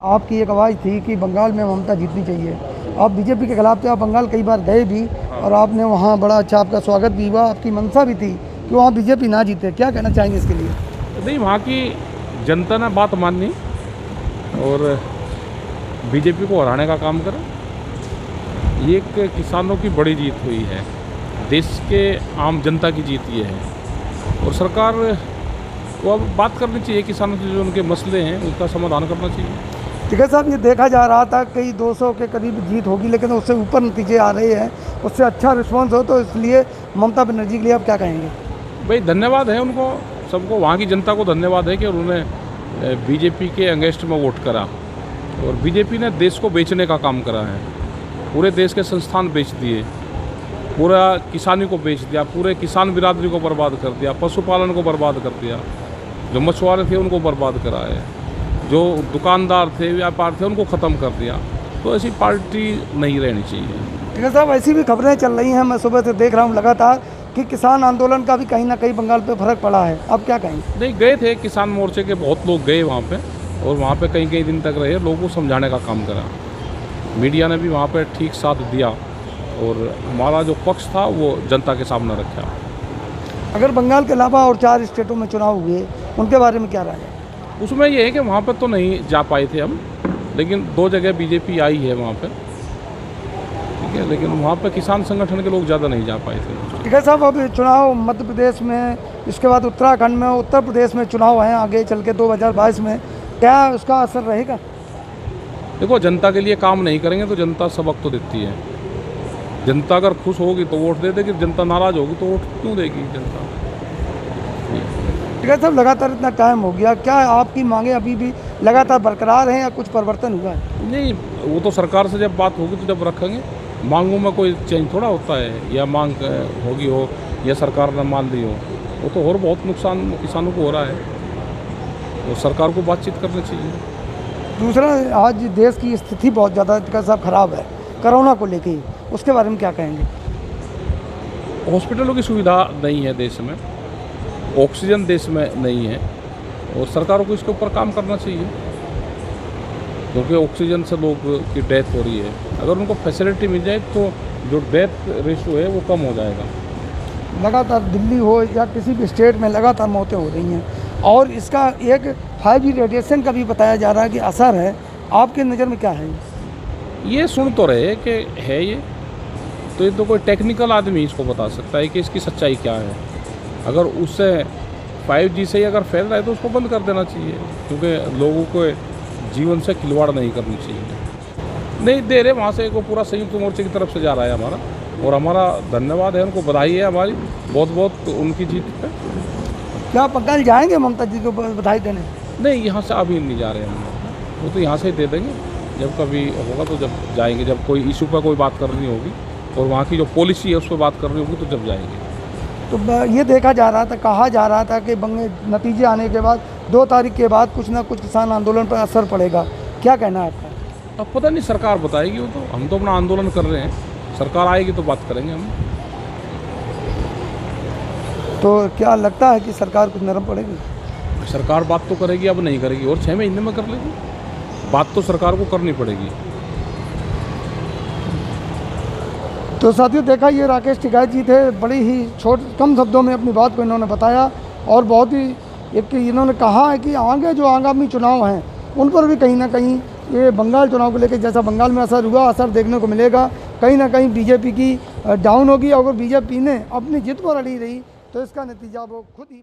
आपकी एक आवाज़ थी कि बंगाल में ममता जीतनी चाहिए। आप बीजेपी के खिलाफ थे, आप बंगाल कई बार गए भी और आपने वहाँ बड़ा अच्छा आपका स्वागत भी हुआ, आपकी मंशा भी थी कि वहाँ बीजेपी ना जीते। क्या कहना चाहेंगे इसके लिए? नहीं, वहाँ की जनता ने बात मानी और बीजेपी को हराने का काम करा। ये एक किसानों की बड़ी जीत हुई है, देश के आम जनता की जीत ये है और सरकार को अब बात करनी चाहिए किसानों से, जो उनके मसले हैं उसका समाधान करना चाहिए। ठीक है साहब, ये देखा जा रहा था कई 200 के करीब जीत होगी, लेकिन उससे ऊपर नतीजे आ रहे हैं, उससे अच्छा रिस्पॉन्स हो, तो इसलिए ममता बनर्जी के लिए आप क्या कहेंगे? भाई धन्यवाद है उनको, सबको, वहाँ की जनता को धन्यवाद है कि उन्होंने बीजेपी के अगेंस्ट में वोट करा और बीजेपी ने देश को बेचने का काम करा है। पूरे देश के संस्थान बेच दिए, पूरा किसानी को बेच दिया, पूरे किसान बिरादरी को बर्बाद कर दिया, पशुपालन को बर्बाद कर दिया, जो मछुआरे थे उनको बर्बाद करा है, जो दुकानदार थे, व्यापार थे, उनको ख़त्म कर दिया। तो ऐसी पार्टी नहीं रहनी चाहिए। ठीक है साहब, ऐसी भी खबरें चल रही हैं, मैं सुबह से देख रहा हूँ लगातार कि किसान आंदोलन का भी कहीं ना कहीं बंगाल पे फर्क पड़ा है। अब क्या कहेंगे? नहीं, गए थे किसान मोर्चे के बहुत लोग गए वहाँ पे और वहाँ पे कई कई दिन तक रहे, लोगों को समझाने का काम करा। मीडिया ने भी वहाँ पे ठीक साथ दिया और हमारा जो पक्ष था वो जनता के सामने रखा। अगर बंगाल के अलावा और 4 स्टेटों में चुनाव हुए, उनके बारे में क्या राय है? उसमें ये है कि वहाँ पर तो नहीं जा पाए थे हम, लेकिन 2 जगह बीजेपी आई है वहाँ पे, ठीक है, लेकिन वहाँ पे किसान संगठन के लोग ज़्यादा नहीं जा पाए थे। ठीक है साहब, अब चुनाव मध्य प्रदेश में, इसके बाद उत्तराखंड में, उत्तर प्रदेश में चुनाव हैं आगे चल के 2022 में, क्या उसका असर रहेगा? देखो, जनता के लिए काम नहीं करेंगे तो जनता सबक तो देती है। जनता अगर खुश होगी तो वोट दे देगी, जनता नाराज़ होगी तो वोट क्यों देगी जनता? ठीक है साहब, लगातार इतना टाइम हो गया, क्या आपकी मांगे अभी भी लगातार बरकरार हैं या कुछ परिवर्तन हुआ है? नहीं, वो तो सरकार से जब बात होगी तो जब रखेंगे। मांगों में कोई चेंज थोड़ा होता है, या मांग होगी हो या सरकार ने मान ली हो, वो तो और बहुत नुकसान किसानों को हो रहा है और सरकार को बातचीत करनी चाहिए। दूसरा, आज देश की स्थिति बहुत ज़्यादा टिकट साहब खराब है कोरोना को लेके ही, उसके बारे में क्या कहेंगे? हॉस्पिटलों की सुविधा नहीं है देश में, ऑक्सीजन देश में नहीं है और सरकारों को इसके ऊपर काम करना चाहिए, क्योंकि ऑक्सीजन से लोग की डेथ हो रही है। अगर उनको फैसिलिटी मिल जाए तो जो डेथ रेशो है वो कम हो जाएगा। लगातार दिल्ली हो या किसी भी स्टेट में लगातार मौतें हो रही हैं और इसका एक 5G रेडिएशन का भी बताया जा रहा है कि असर है, आपके नज़र में क्या है? ये सुन तो रहे कि है ये तो कोई टेक्निकल आदमी इसको बता सकता है कि इसकी सच्चाई क्या है। अगर उससे 5G से ही अगर फैल रहा है तो उसको बंद कर देना चाहिए, क्योंकि लोगों को जीवन से खिलवाड़ नहीं करनी चाहिए। नहीं दे रहे, वहाँ से वो पूरा संयुक्त मोर्चे की तरफ से जा रहा है हमारा, और हमारा धन्यवाद है, उनको बधाई है हमारी, बहुत बहुत उनकी जीत पे। क्या आप बंगाल जाएंगे ममता जी को बधाई देने? नहीं, यहाँ से अभी नहीं जा रहे हैं हम, वो तो यहाँ से ही दे देंगे, जब कभी होगा तो जब जाएंगे, जब कोई इशू पर कोई बात करनी होगी और वहाँ की जो पॉलिसी है उस पर बात करनी होगी तो जब जाएंगे। तो ये देखा जा रहा था, कहा जा रहा था कि नतीजे आने के बाद 2 तारीख के बाद कुछ ना कुछ किसान आंदोलन पर असर पड़ेगा, क्या कहना है आपका? अब पता नहीं, सरकार बताएगी, वो तो हम तो अपना आंदोलन कर रहे हैं, सरकार आएगी तो बात करेंगे हम। तो क्या लगता है कि सरकार कुछ नरम पड़ेगी? सरकार बात तो करेगी, अब नहीं करेगी और 6 महीने में कर लेगी, बात तो सरकार को करनी पड़ेगी। तो साथियों, देखा, ये राकेश टिकैत जी थे, बड़ी ही कम शब्दों में अपनी बात को इन्होंने बताया और बहुत ही एक इन्होंने कहा है कि आगे जो आगामी चुनाव हैं उन पर भी कहीं ना कहीं ये बंगाल चुनाव को लेकर जैसा बंगाल में असर हुआ, असर देखने को मिलेगा। कहीं ना कहीं बीजेपी की डाउन होगी, अगर बीजेपी ने अपनी जीत को लड़ी रही तो इसका नतीजा वो खुद ही